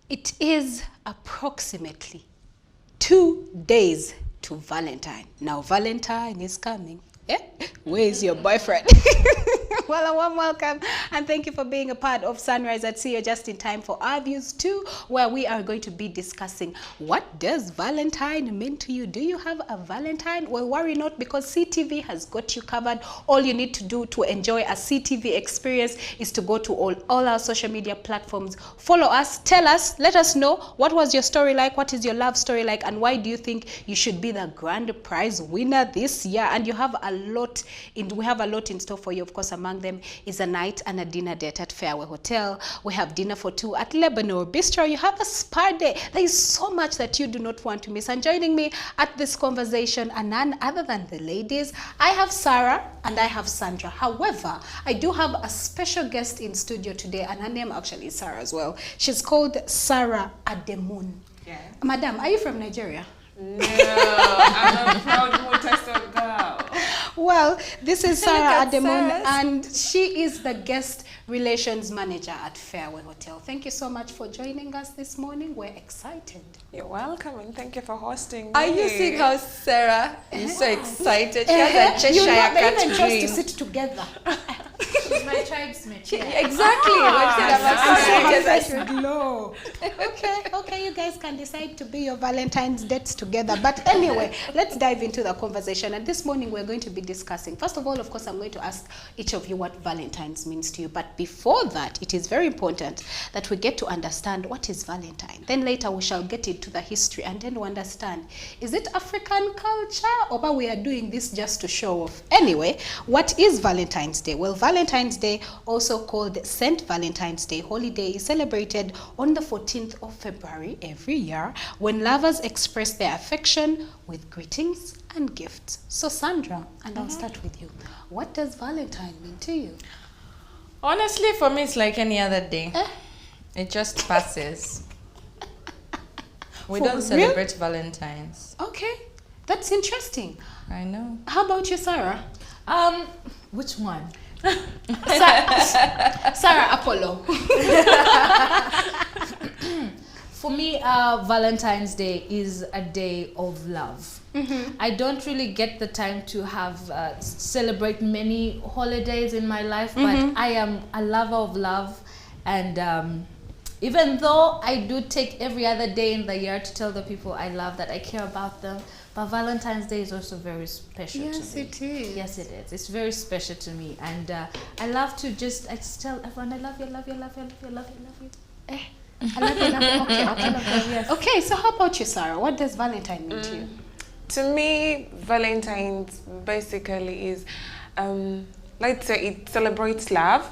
It is approximately 2 days to Valentine. Now Valentine is coming. Eh? Where is your boyfriend? Well, a warm welcome and thank you for being a part of Sunrise at Sea. Just in time for our views too, where we are going to be discussing what does Valentine mean to you. Do you have a Valentine? Well, worry not, because CTV has got you covered. All you need to do to enjoy a CTV experience is to go to all our social media platforms. Follow us, tell us, let us know what was your story like, what is your love story like, and why do you think you should be the grand prize winner this year. And you have we have a lot in store for you. Of course, among them is a night and a dinner date at Fairway Hotel. We have dinner for two at Lebanon Bistro. You have a spa day. There is so much that you do not want to miss. And joining me at this conversation are none other than the ladies. I have Sarah and I have Sandra. However, I do have a special guest in studio today, and her name actually is Sarah as well. She's called Sarah Ademun. Yeah. Madam, are you from Nigeria? No, I'm a proud Montessori girl. Well, this is Sarah Ademun, Sarah's. and she is the guest relations manager at Fairway Hotel. Thank you so much for joining us this morning. We're excited. You're welcome, and thank you for hosting me. Are you seeing how Sarah is so excited? She has a You Cheshire know, they cat even chose dream. to sit together. She's my tribesmate. Yeah. Exactly. Her face would glow. Okay, you guys can decide to be your Valentine's dates together. But anyway, let's dive into the conversation. And this morning we're going to be discussing, first of all, of course, I'm going to ask each of you what Valentine's means to you. But before that, it is very important that we get to understand what is Valentine. Then later we shall get into the history and then we understand, is it African culture, or we are doing this just to show off? Anyway, what is Valentine's Day? Well, Valentine's Day, also called St. Valentine's Day holiday, is celebrated on the 14th of February every year when lovers express their affection with greetings and gifts. So Sandra, and I'll start with you. What does Valentine mean to you? Honestly, for me, it's like any other day. It just passes. We For don't real? celebrate Valentine's. Okay, that's interesting. I know. How about you, Sarah? Which one? Sarah Apollo. For me, Valentine's Day is a day of love. I don't really get the time to have celebrate many holidays in my life, but I am a lover of love, and even though I do take every other day in the year to tell the people I love that I care about them, but Valentine's Day is also very special to me. Yes, it is. Yes, it is. It's very special to me, and I love to I just tell everyone I love you, love you, love you, love you, love you, love you. I love you, love you. Okay. Yes. Okay, so how about you, Sarah? What does Valentine mean to you? To me, Valentine's basically is, let's say it celebrates love.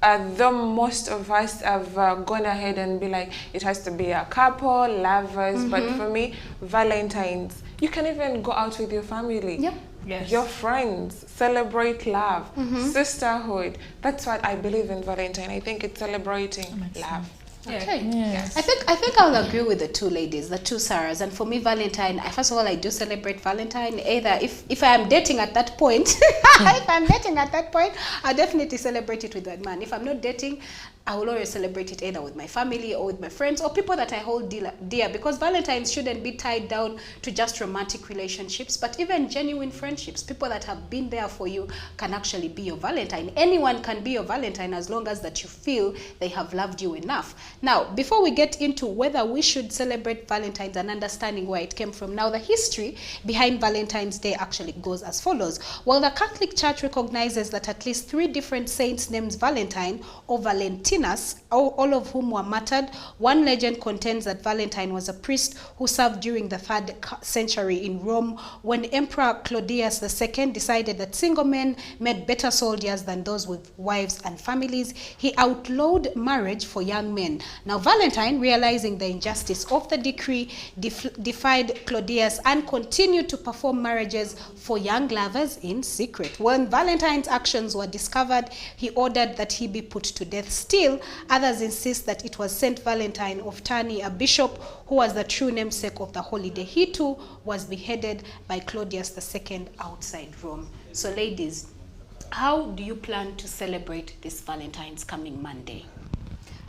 Though most of us have gone ahead and be like, it has to be a couple, lovers, but for me, Valentine's, you can even go out with your family. Yep. Yes. Your friends, celebrate love, sisterhood. That's what I believe in Valentine. I think it's celebrating love. Okay. Yes. I think I'll agree with the two ladies, the two Sarahs. And for me, Valentine, first of all, I do celebrate Valentine. Either if I am dating at that point, if I'm dating at that point, I'll definitely celebrate it with my man. If I'm not dating, I will always celebrate it either with my family or with my friends or people that I hold dear, because Valentine's shouldn't be tied down to just romantic relationships, but even genuine friendships. People that have been there for you can actually be your Valentine. Anyone can be your Valentine as long as that you feel they have loved you enough. Now, before we get into whether we should celebrate Valentine's and understanding where it came from, now the history behind Valentine's Day actually goes as follows. Well, the Catholic Church recognizes that at least 3 different saints named Valentine or Valentinus, all of whom were martyred. One legend contends that Valentine was a priest who served during the 3rd century in Rome when Emperor Claudius II decided that single men made better soldiers than those with wives and families. He outlawed marriage for young men. Now Valentine, realizing the injustice of the decree, defied Claudius and continued to perform marriages for young lovers in secret. When Valentine's actions were discovered, he ordered that he be put to death. Still, others insist that it was Saint Valentine of Terni, a bishop who was the true namesake of the holiday. He too was beheaded by Claudius II outside Rome. So ladies, how do you plan to celebrate this Valentine's coming Monday?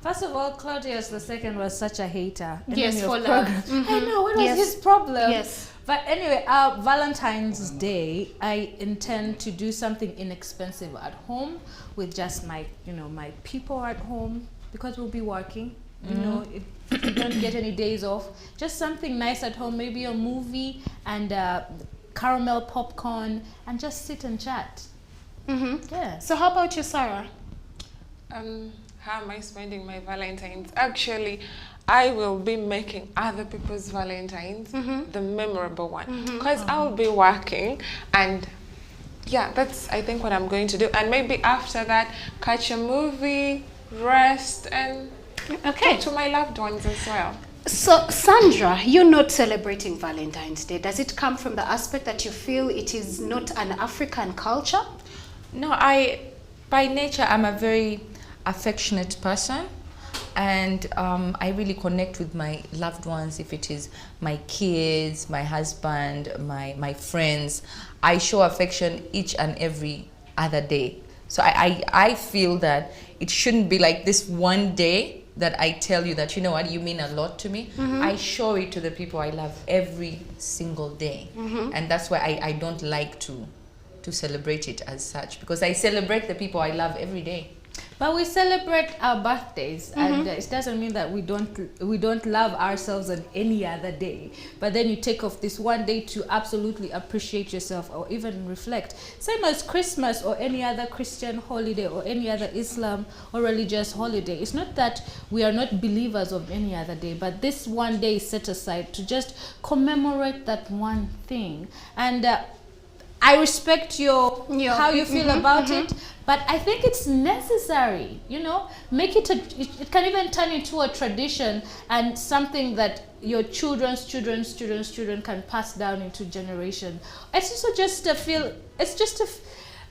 First of all, Claudius II was such a hater. Yes, Enemy for of love. progress. I know, what was Yes. his problem? Yes. But anyway, Valentine's Day, I intend to do something inexpensive at home with just my, my people at home, because we'll be working. If you don't get any days off, just something nice at home, maybe a movie and caramel popcorn, and just sit and chat. Yeah. So how about you, Sarah? How am I spending my Valentines? Actually, I will be making other people's Valentines the memorable one, because I will be working, and yeah, that's I think what I'm going to do. And maybe after that, catch a movie, rest, and talk to my loved ones as well. So, Sandra, you're not celebrating Valentine's Day. Does it come from the aspect that you feel it is not an African culture? No, by nature, I'm a very affectionate person, and I really connect with my loved ones. If it is my kids, my husband, my friends, I show affection each and every other day. So I feel that it shouldn't be like this one day that I tell you that, you know what, you mean a lot to me. I show it to the people I love every single day. And that's why I don't like to celebrate it as such, because I celebrate the people I love every day. But we celebrate our birthdays, and it doesn't mean that we don't love ourselves on any other day. But then you take off this one day to absolutely appreciate yourself, or even reflect. Same as Christmas or any other Christian holiday or any other Islam or religious holiday. It's not that we are not believers of any other day, but this one day is set aside to just commemorate that one thing. And I respect how you feel about it, but I think it's necessary, make it can even turn into a tradition and something that your children's children can pass down into generation. It's also just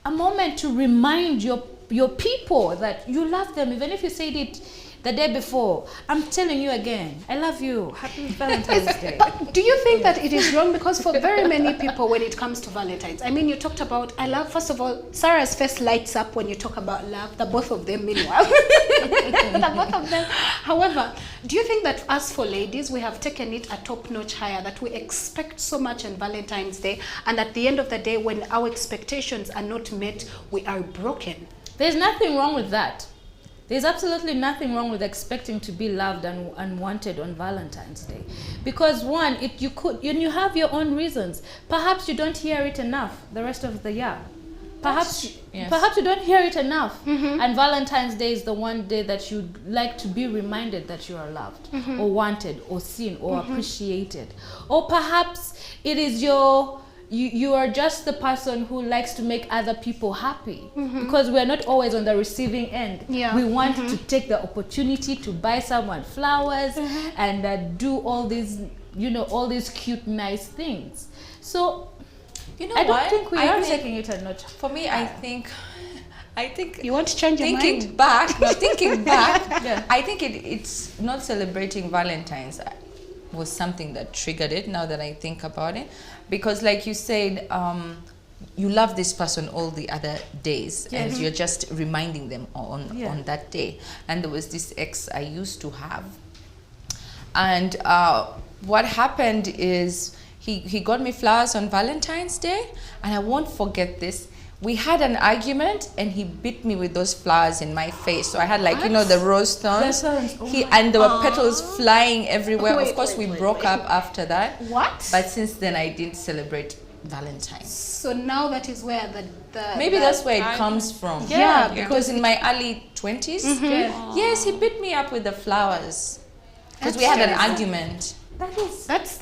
a moment to remind your people that you love them, even if you said it the day before. I'm telling you again, I love you. Happy Valentine's Day. But do you think that it is wrong? Because for very many people, when it comes to Valentine's, I mean, you talked about, I love, first of all, Sarah's face lights up when you talk about love, the both of them meanwhile. The both of them. However, do you think that us for ladies, we have taken it a top-notch higher, that we expect so much on Valentine's Day, and at the end of the day, when our expectations are not met, we are broken? There's nothing wrong with that. There's absolutely nothing wrong with expecting to be loved and wanted on Valentine's Day, because one, you have your own reasons. Perhaps you don't hear it enough the rest of the year. Perhaps you don't hear it enough, and Valentine's Day is the one day that you'd like to be reminded that you are loved, or wanted, or seen, or appreciated. Or perhaps it is you are just the person who likes to make other people happy, because we're not always on the receiving end. We want to take the opportunity to buy someone flowers and do all these cute, nice things. So I don't think we are taking it a notch. For me, I think You want to change your mind? thinking back, I think it's not celebrating Valentine's was something that triggered it, now that I think about it, because like you said, you love this person all the other days, and you're just reminding them on that day. And there was this ex I used to have, and what happened is he got me flowers on Valentine's Day, and I won't forget this. We had an argument, and he beat me with those flowers in my face. So I had the rose thorns. And there were petals flying everywhere. Of course, we broke up after that. What? But since then, I didn't celebrate Valentine's. So now that is where maybe that's where it comes from. Yeah, because in my early 20s, yes, he beat me up with the flowers because we had an argument. That's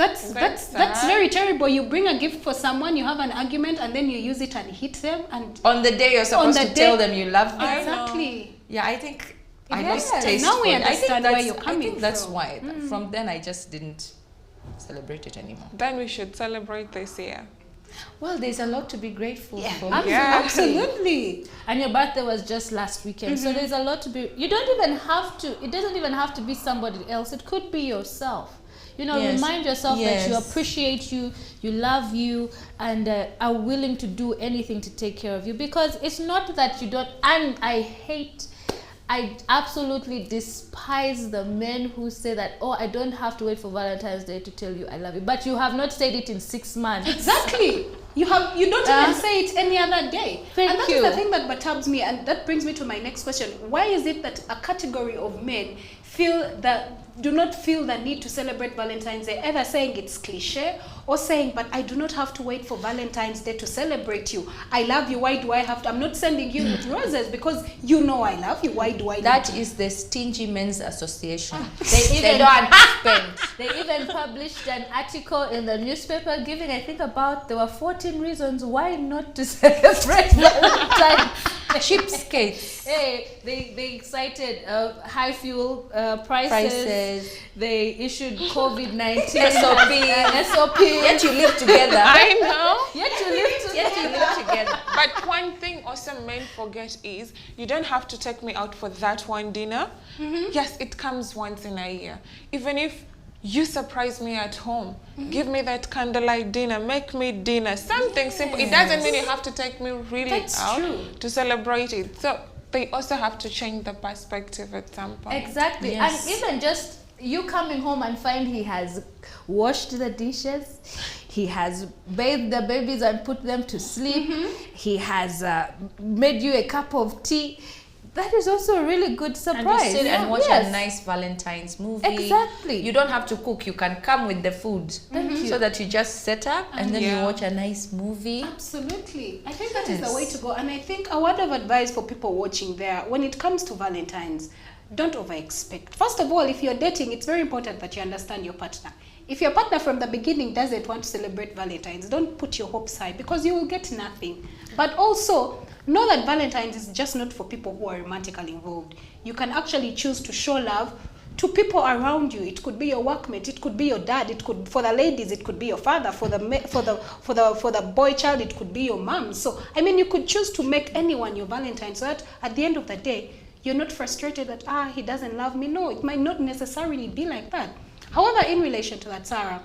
very terrible. You bring a gift for someone, you have an argument, and then you use it and hit them. And on the day you're supposed to tell them you love them. Exactly. Yeah, I think I lost taste. Now we understand where you're coming from. I think that's why. From then, I just didn't celebrate it anymore. Then we should celebrate this year. Well, there's a lot to be grateful for. Absolutely. And your birthday was just last weekend, so there's a lot to be. It doesn't even have to be somebody else. It could be yourself. Remind yourself that you appreciate you love you, and are willing to do anything to take care of you. Because it's not that you don't. And I hate I absolutely despise the men who say that, oh, I don't have to wait for Valentine's Day to tell you I love you. But you have not said it in 6 months. Exactly. You don't even say it any other day. Thank and you. That is the thing that perturbs me, and that brings me to my next question. Why is it that a category of men do not feel the need to celebrate Valentine's Day, either saying it's cliche or saying, but I do not have to wait for Valentine's Day to celebrate you. I love you. Why do I have to? I'm not sending you roses because you know I love you. Why do I? That is the Stingy Men's Association. They don't spend. They even published an article in the newspaper giving, I think, there were 14 reasons why not to celebrate Valentine's. Cheapskates. Hey, they cited high fuel prices. They issued COVID-19 SOP. Yet you live together. I know. Yet you live together. But one thing also men forget is you don't have to take me out for that one dinner. Yes, it comes once in a year. Even if you surprise me at home, give me that candlelight dinner, make me dinner, something simple. It doesn't mean you have to take me really out to celebrate it. So they also have to change the perspective at some point. Exactly. Yes. And even just you coming home and find he has washed the dishes, he has bathed the babies and put them to sleep, he has made you a cup of tea. That is also a really good surprise. And you sit and watch a nice Valentine's movie. Exactly. You don't have to cook. You can come with the food. Thank you. So that you just set up and then you watch a nice movie. Absolutely. I think that is the way to go. And I think a word of advice for people watching there, when it comes to Valentine's, don't over-expect. First of all, if you're dating, it's very important that you understand your partner. If your partner from the beginning doesn't want to celebrate Valentine's, don't put your hopes high because you will get nothing. But also, know that Valentine's is just not for people who are romantically involved. You can actually choose to show love to people around you. It could be your workmate, it could be your dad, it could, for the ladies, it could be your father, for the boy child, it could be your mom. So I mean, you could choose to make anyone your Valentine, so that at the end of the day, you're not frustrated that he doesn't love me. No, it might not necessarily be like that. However, in relation to that, Sarah,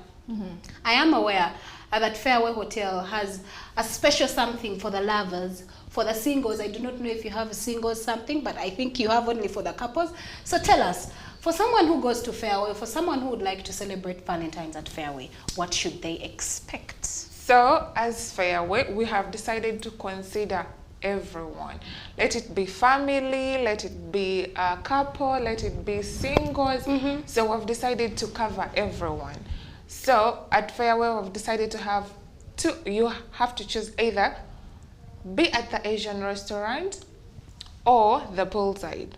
I am aware that Fairway Hotel has a special something for the lovers. For the singles, I do not know if you have a singles something, but I think you have only for the couples. So tell us, for someone who goes to Fairway, for someone who would like to celebrate Valentine's at Fairway, what should they expect? So as Fairway, we have decided to consider everyone. Let it be family, let it be a couple, let it be singles. So we've decided to cover everyone. So at Fairway, we've decided to have two. You have to choose either be at the Asian restaurant or the poolside.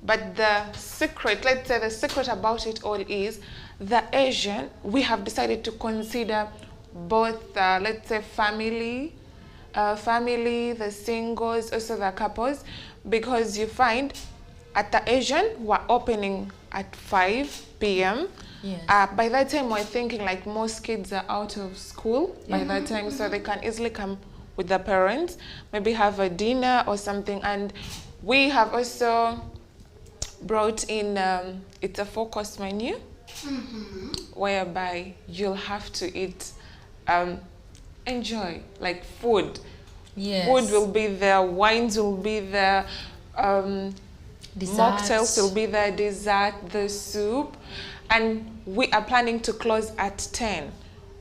But the secret, let's say the secret about it all is the Asian, we have decided to consider both, let's say family, the singles, also the couples, because you find at the Asian, we're opening at 5 p.m. Yes. By that time, we're thinking like most kids are out of school by that time, so they can easily come with the parents, maybe have a dinner or something. And we have also brought in, it's a 4-course menu, whereby you'll have to eat, enjoy, like food. Yes. Food will be there, wines will be there, mocktails will be there, dessert, the soup. And we are planning to close at 10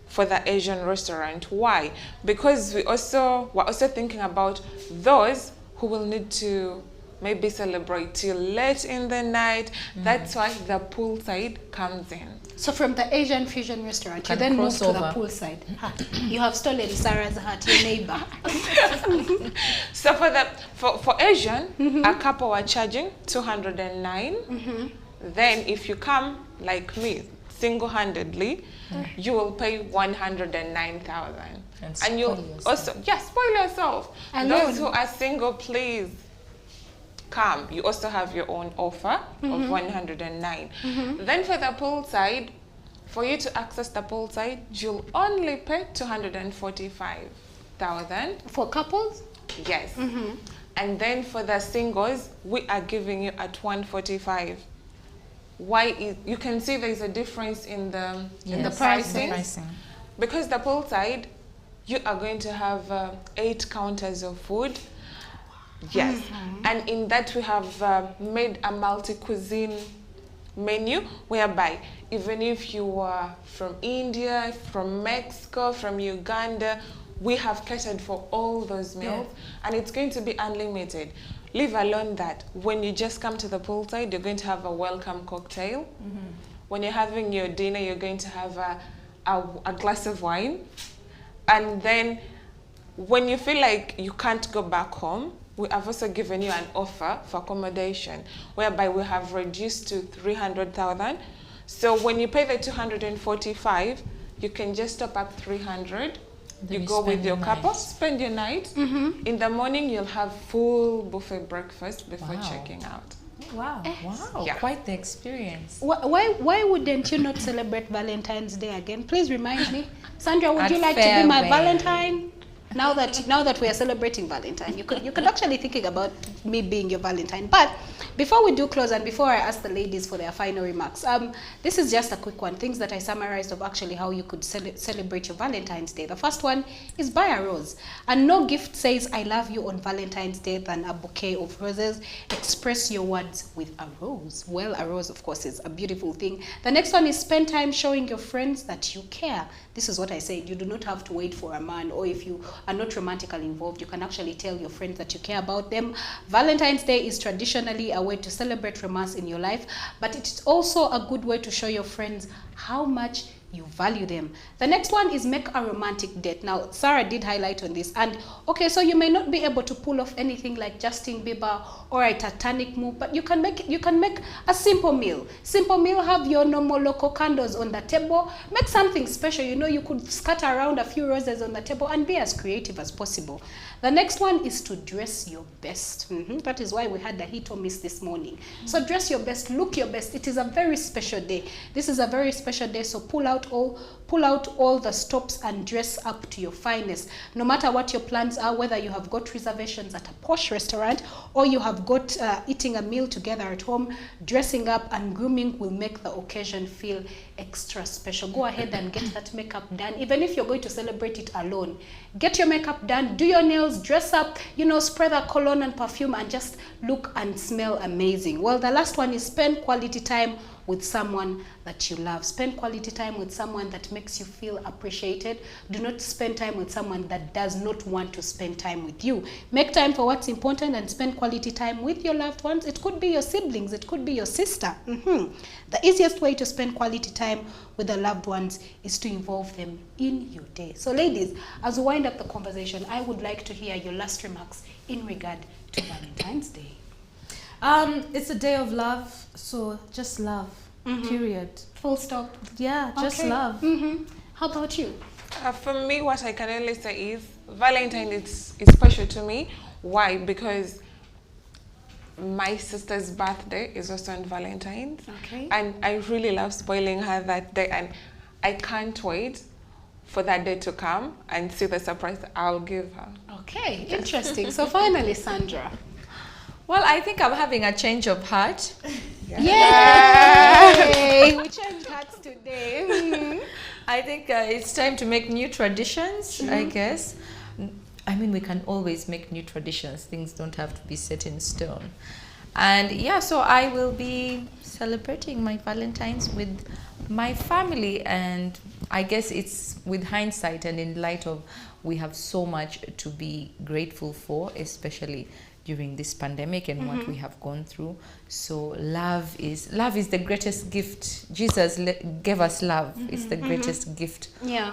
for the Asian restaurant. Why? Because we're also thinking about those who will need to maybe celebrate till late in the night. That's why the poolside comes in. So from the Asian fusion restaurant, you then move to the poolside. You have stolen Sarah's heart, your neighbor. So for Asian, a couple are charging 209. Then if you come like me, single-handedly, you will pay 109,000. And you also, spoil yourself. And those who are single, please come. You also have your own offer of 109. Then for the poolside, for you to access the poolside, you'll only pay 245,000. For couples? Yes. And then for the singles, we are giving you at 145. Why you can see there's a difference in the pricing. Because the poolside, you are going to have 8 counters of food. Yes. And in that we have made a multi-cuisine menu whereby even if you are from India, from Mexico, from Uganda, we have catered for all those meals, and it's going to be unlimited. Leave alone that when you just come to the poolside, you're going to have a welcome cocktail. When you're having your dinner, you're going to have a glass of wine. And then when you feel like you can't go back home, we have also given you an offer for accommodation, whereby we have reduced to 300,000. So when you pay the 245, you can just top up 300. You go with your couple, spend your night. In the morning, you'll have full buffet breakfast before checking out. Wow, wow, Yeah. quite the experience. Why wouldn't you not celebrate Valentine's Day again? Please remind me. Sandra, would At you like to be my farewell. Valentine? Now that we are celebrating Valentine, you could actually thinking about me being your Valentine. But before we do close and before I ask the ladies for their final remarks, this is just a quick one. Things that I summarized of actually how you could celebrate your Valentine's Day. The first one is buy a rose. And no gift says I love you on Valentine's Day than a bouquet of roses. Express your words with a rose. Well, a rose, of course, is a beautiful thing. The next one is spend time showing your friends that you care. This is what I said. You do not have to wait for a man, or if you are not romantically involved, you can actually tell your friends that you care about them. Valentine's Day is traditionally a way to celebrate romance in your life, but it's also a good way to show your friends how much you value them. The next one is make a romantic date. Now, Sarah did highlight on this. And okay, so you may not be able to pull off anything like Justin Bieber or a Titanic move, but you can make a simple meal. Simple meal, have your normal local candles on the table. Make something special. You know, you could scatter around a few roses on the table and be as creative as possible. The next one is to dress your best. That is why we had the hit or miss this morning. So dress your best, look your best. It is a very special day. This is a very special day, so pull out all the stops and dress up to your finest. No matter what your plans are, whether you have got reservations at a posh restaurant or you have got eating a meal together at home, dressing up and grooming will make the occasion feel extra special. Go ahead and get that makeup done. Even if you're going to celebrate it alone, get your makeup done, do your nails, dress up, you know, spray the cologne and perfume and just look and smell amazing. Well, the last one is spend quality time with someone that you love. Spend quality time with someone that makes you feel appreciated. Do not spend time with someone that does not want to spend time with you. Make time for what's important and spend quality time with your loved ones. It could be your siblings, it could be your sister. The easiest way to spend quality time with the loved ones is to involve them in your day. So ladies, as we wind up the conversation, I would like to hear your last remarks in regard to Valentine's Day. It's a day of love, so just love. Period. Full stop. Yeah, just love. How about you? For me, what I can only say is Valentine is special to me. Why? Because my sister's birthday is also on Valentine's. Okay. And I really love spoiling her that day. And I can't wait for that day to come and see the surprise I'll give her. Okay, interesting. So finally, Sandra. Well, I think I'm having a change of heart. Yay! We changed hearts today. I think it's time to make new traditions, I guess. I mean, we can always make new traditions. Things don't have to be set in stone. And yeah, so I will be celebrating my Valentine's with my family. And I guess it's with hindsight and in light of we have so much to be grateful for, especially during this pandemic and what we have gone through. So love is the greatest gift. Jesus gave us love. It's the greatest gift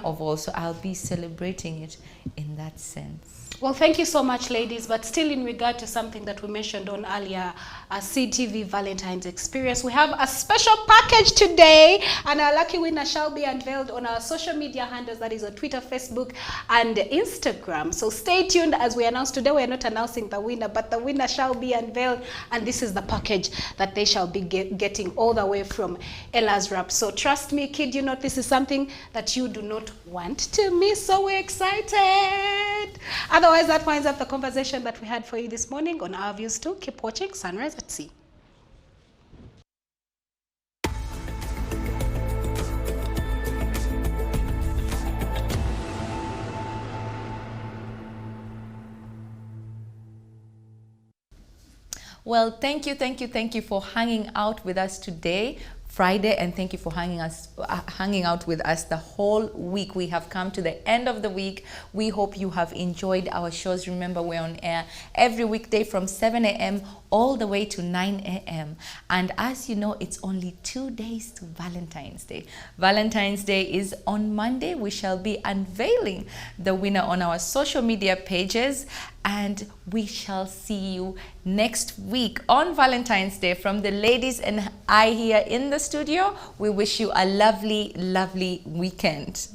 of all. So I'll be celebrating it in that sense. Well, thank you so much, ladies. But still in regard to something that we mentioned on earlier, a CTV Valentine's experience, we have a special package today, and our lucky winner shall be unveiled on our social media handles, that is on Twitter, Facebook, and Instagram. So stay tuned as we announce today. We're not announcing the winner, but the winner shall be unveiled, and this is the package that they shall be getting all the way from Ella's Wrap. So trust me, kid, you know, this is something that you do not want to miss. So we're excited. Otherwise, that winds up the conversation that we had for you this morning on Our Views 2. Keep watching Sunrise at Sea. Well, thank you for hanging out with us today, Friday, and thank you for hanging out with us the whole week. We have come to the end of the week. We hope you have enjoyed our shows. Remember, we're on air every weekday from 7 a.m. all the way to 9 a.m. And as you know, it's only 2 days to Valentine's Day. Valentine's Day is on Monday. We shall be unveiling the winner on our social media pages, and we shall see you next week on Valentine's Day. From the ladies and I here in the studio, we wish you a lovely, lovely weekend.